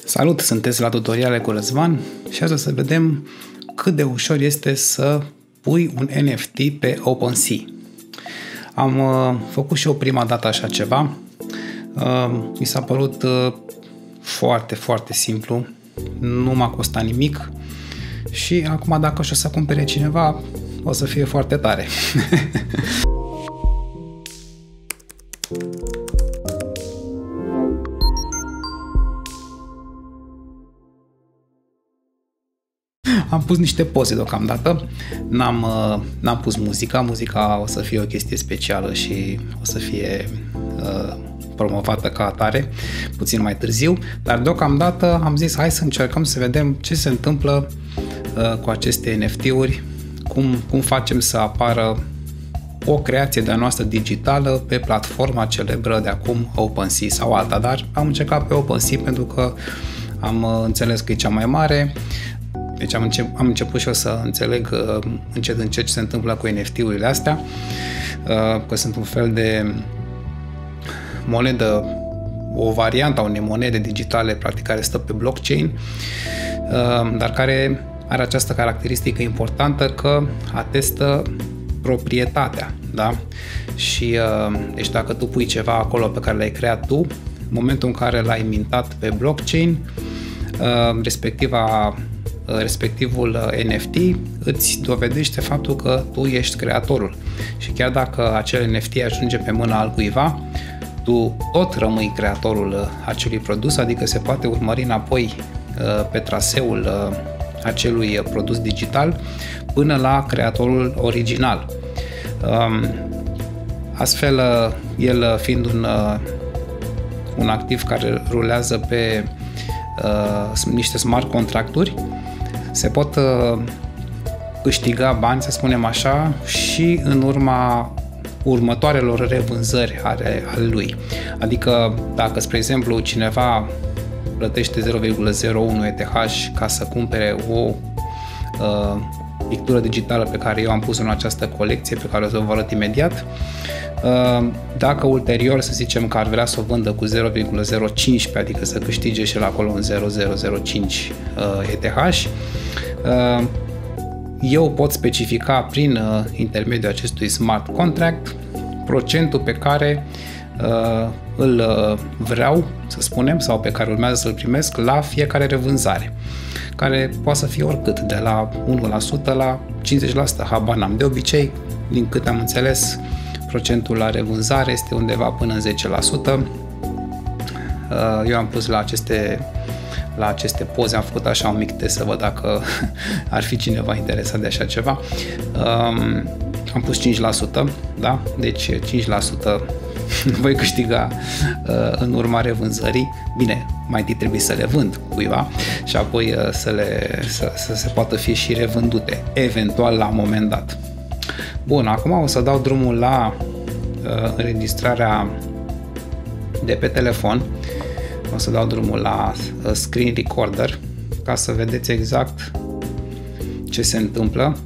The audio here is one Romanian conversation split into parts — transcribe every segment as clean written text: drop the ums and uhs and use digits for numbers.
Salut, sunteți la Tutoriale cu Răzvan și azi o să vedem cât de ușor este să pui un NFT pe OpenSea. Am făcut și eu prima dată așa ceva. Mi s-a părut foarte, foarte simplu. Nu m-a costat nimic și acum dacă o să cumpere cineva, o să fie foarte tare. Am pus niște poze deocamdată, n-am pus muzica o să fie o chestie specială și o să fie promovată ca atare puțin mai târziu, dar deocamdată am zis hai să încercăm să vedem ce se întâmplă cu aceste NFT-uri, cum facem să apară o creație de-a noastră digitală pe platforma celebră de acum OpenSea sau alta, dar am încercat pe OpenSea pentru că am înțeles că e cea mai mare. Deci am început și eu să înțeleg încet ce se întâmplă cu NFT-urile astea, că sunt un fel de monedă, o variantă a unei monede digitale, practic, care stă pe blockchain, dar care are această caracteristică importantă că atestă proprietatea, da? Și deci dacă tu pui ceva acolo pe care l-ai creat tu, în momentul în care l-ai mintat pe blockchain, respectivul NFT îți dovedește faptul că tu ești creatorul. Și chiar dacă acel NFT ajunge pe mâna altcuiva, tu tot rămâi creatorul acelui produs, adică se poate urmări înapoi pe traseul acelui produs digital până la creatorul original. Astfel, el fiind un activ care rulează pe niște smart contracturi, se pot câștiga bani, să spunem așa, și în urma următoarelor revânzări ale lui. Adică dacă, spre exemplu, cineva plătește 0,01 ETH ca să cumpere o pictură digitală pe care eu am pus-o în această colecție, pe care o să vă arăt imediat, dacă ulterior, să zicem că ar vrea să o vândă cu 0,015, adică să câștige și la acolo un 0,005 ETH, eu pot specifica prin intermediul acestui smart contract procentul pe care îl vreau, să spunem, sau pe care urmează să-l primesc la fiecare revânzare, care poate să fie oricât, de la 1% la 50%, habar n-am. De obicei, din cât am înțeles, procentul la revânzare este undeva până în 10%. Eu am pus la aceste poze, am făcut așa un mic test să văd dacă ar fi cineva interesat de așa ceva. Am pus 5%, da? Deci 5% voi câștiga în urma revânzării. Bine, mai întâi trebuie să le vând cuiva și apoi să se poată fi și revândute, eventual la un moment dat. Bun, acum o să dau drumul la înregistrarea de pe telefon. O să dau drumul la screen recorder ca să vedeți exact ce se întâmplă.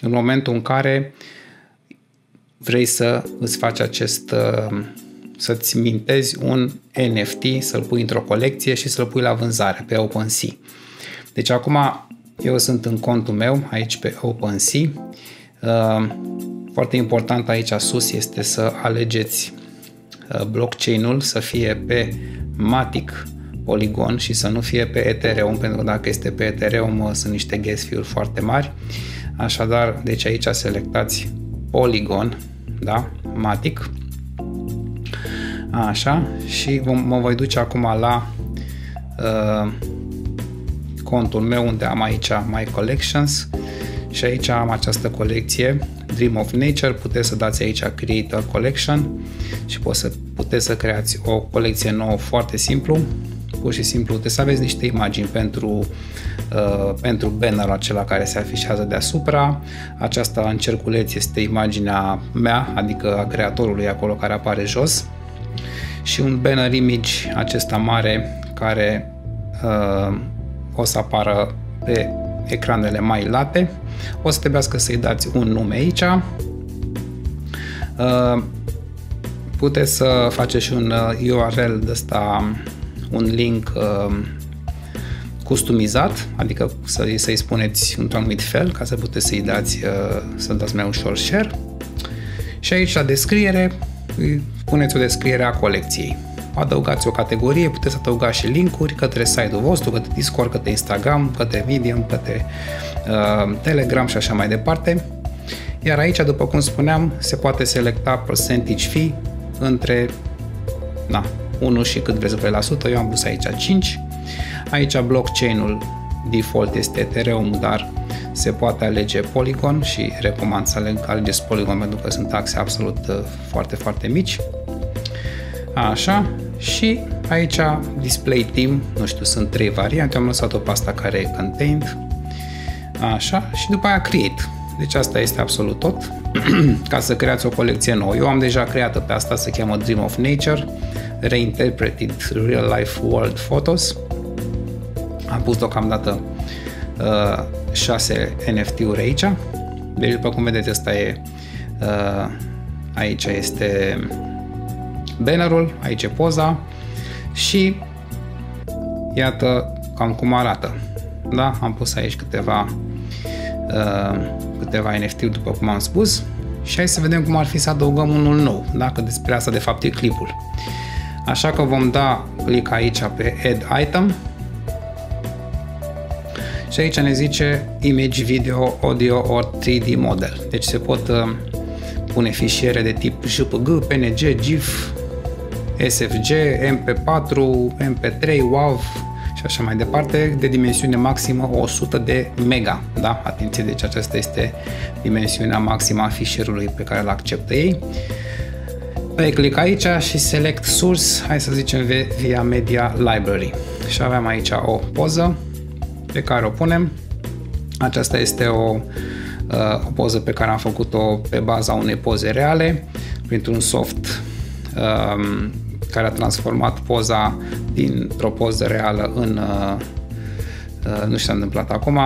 În momentul în care vrei să îți faci să-ți mintezi un NFT, să-l pui într-o colecție și să-l pui la vânzare pe OpenSea. Deci acum eu sunt în contul meu aici pe OpenSea. Foarte important aici sus este să alegeți blockchain-ul să fie pe Matic Polygon și să nu fie pe Ethereum, pentru că dacă este pe Ethereum sunt niște gas fee-uri foarte mari. Așadar, deci aici selectați Polygon, da? Matic. Așa, și mă voi duce acum la contul meu unde am aici My Collections și aici am această colecție Dream of Nature. Puteți să dați aici Create a Collection și puteți să creați o colecție nouă foarte simplu. Pur și simplu puteți să aveți niște imagini pentru bannerul acela care se afișează deasupra. Aceasta în cerculeț este imaginea mea, adică a creatorului acolo care apare jos, și un banner image acesta mare care o să apară pe ecranele mai late. O să trebuiască să-i dați un nume aici. Puteți să faceți și un URL de ăsta, un link customizat, adică să-i spuneți într-un anumit fel ca să puteți să dați mai ușor share. Și aici la descriere puneți o descriere a colecției. Adăugați o categorie, puteți adăuga și linkuri către site-ul vostru, către Discord, către Instagram, către Medium, către Telegram și așa mai departe. Iar aici, după cum spuneam, se poate selecta percentage fee între 1 și cât vreți voi la sută. Eu am pus aici 5. Aici blockchain-ul default este Ethereum, dar se poate alege Polygon și recomand să alegeți Polygon pentru că sunt taxe absolut foarte, foarte mici. Așa, și aici display theme, nu știu, sunt 3 variante, am lăsat-o pe asta care e contained. Așa, și după aia create. Deci asta este absolut tot. Ca să creați o colecție nouă. Eu am deja creată pe asta, se cheamă Dream of Nature, Reinterpreted Real Life World Photos. Am pus deocamdată 6 NFT-uri aici. Deci după cum vedeți, asta e aici este bannerul, aici e poza și iată cam cum arată. Da? Am pus aici câteva NFT-uri după cum am spus și hai să vedem cum ar fi să adăugăm unul nou, dacă despre asta de fapt e clipul. Așa că vom da click aici pe Add Item și aici ne zice Image, Video, Audio or 3D Model. Deci se pot pune fișiere de tip JPG, PNG, GIF, SFG, MP4, MP3, WAV și așa mai departe, de dimensiune maximă 100 de mega. Da? Atenție, deci aceasta este dimensiunea maximă a fișierului pe care îl acceptă ei. Dai click aici și select source, hai să zicem via Media Library. Și avem aici o poză pe care o punem. Aceasta este o poză pe care am făcut-o pe baza unei poze reale, printr-un soft care a transformat poza dintr-o poză reală în... nu știu ce s-a întâmplat acum,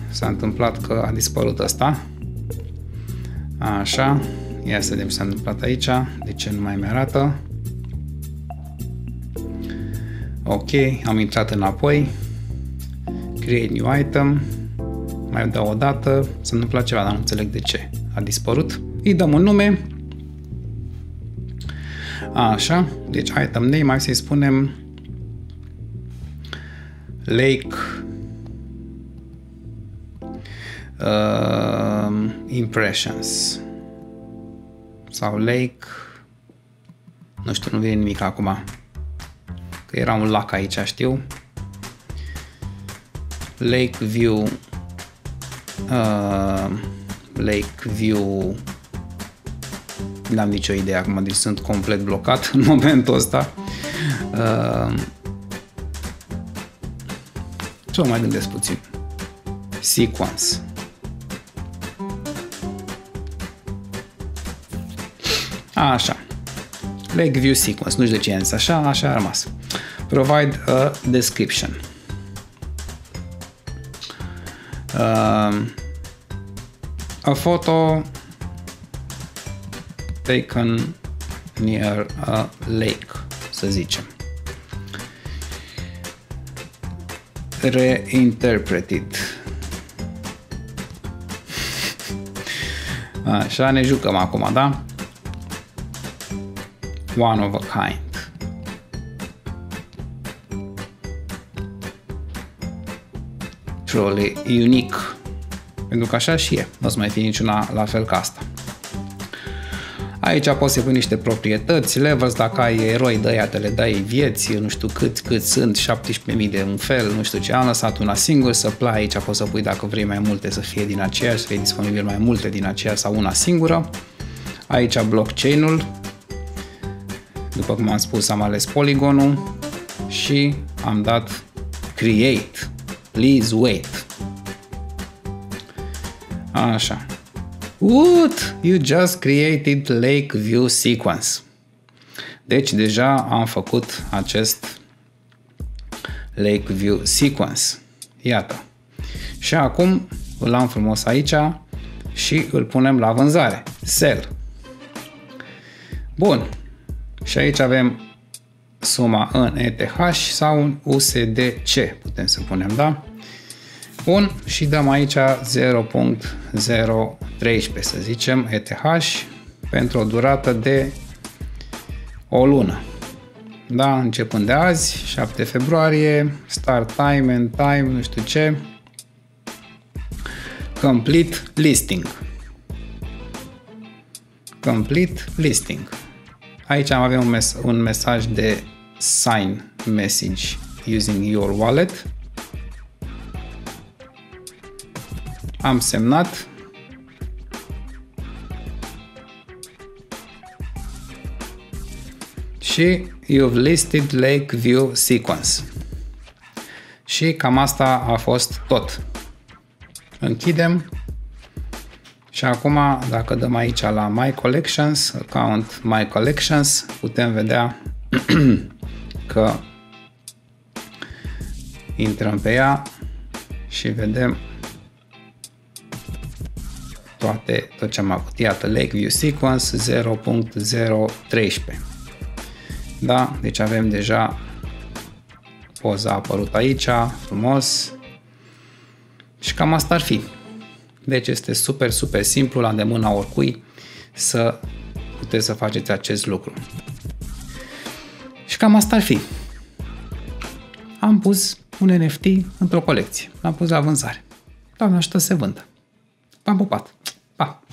s-a întâmplat că a dispărut asta. Așa, ia să vedem ce s-a întâmplat aici, de ce nu mai mi-arată. Ok, am intrat înapoi, create new item, mai dau o dată, s-a întâmplat ceva, dar nu înțeleg de ce a dispărut. Îi dăm un nume. Așa, deci item name, mai să-i spunem Lake Impressions sau Lake, nu știu, nu vine nimic acum, că era un lac aici, știu. Lake View n-am nicio idee acum, deci sunt complet blocat în momentul ăsta. Ce mai gândesc puțin? Sequence. Așa. Lake View Sequence. Nu știu de ce am zis așa, așa a rămas. Provide a description. A photo taken near a lake, să zicem. Reinterpreted. Așa, ne jucăm acum, da? One of a kind. Truly unique. Pentru că așa și e. Nu o să mai fie niciuna la fel ca asta. Aici poți să pui niște proprietăți, levels, dacă ai eroi de aia, te le dai vieți, nu știu cât sunt, 17.000 de un fel, nu știu ce, am lăsat una singur, supply, aici poți să pui dacă vrei mai multe să fie din aceeași, să fie disponibil mai multe din aceea sau una singură. Aici blockchain-ul, după cum am spus, am ales poligonul și am dat create, please wait. Așa. What? You just created lake view sequence. Deci deja am făcut acest lake view sequence. Iată. Și acum îl am frumos aici și îl punem la vânzare. Sell. Bun. Și aici avem suma în ETH sau în USDC. Putem să punem, da? Bun. Și dăm aici 0.013, să zicem, ETH pentru o durată de o lună. Da? Începând de azi, 7 februarie, start time, end time, nu știu ce. Complete listing. Complete listing. Aici avem un mesaj de sign message using your wallet. Am semnat. Și you've listed lake view sequence. Și cam asta a fost tot. Închidem. Și acum, dacă dăm aici la My Collections, Account My Collections, putem vedea că intrăm pe ea și vedem tot ce am avut. Iată, Lake View Sequence 0.013. Da? Deci avem deja poza a apărut aici, frumos. Și cam asta ar fi. Deci este super, super simplu, la îndemâna oricui să puteți să faceți acest lucru. Și cam asta ar fi. Am pus un NFT într-o colecție. L-am pus la vânzare. Doamne ajută să se vândă. V-am pupat. Pa!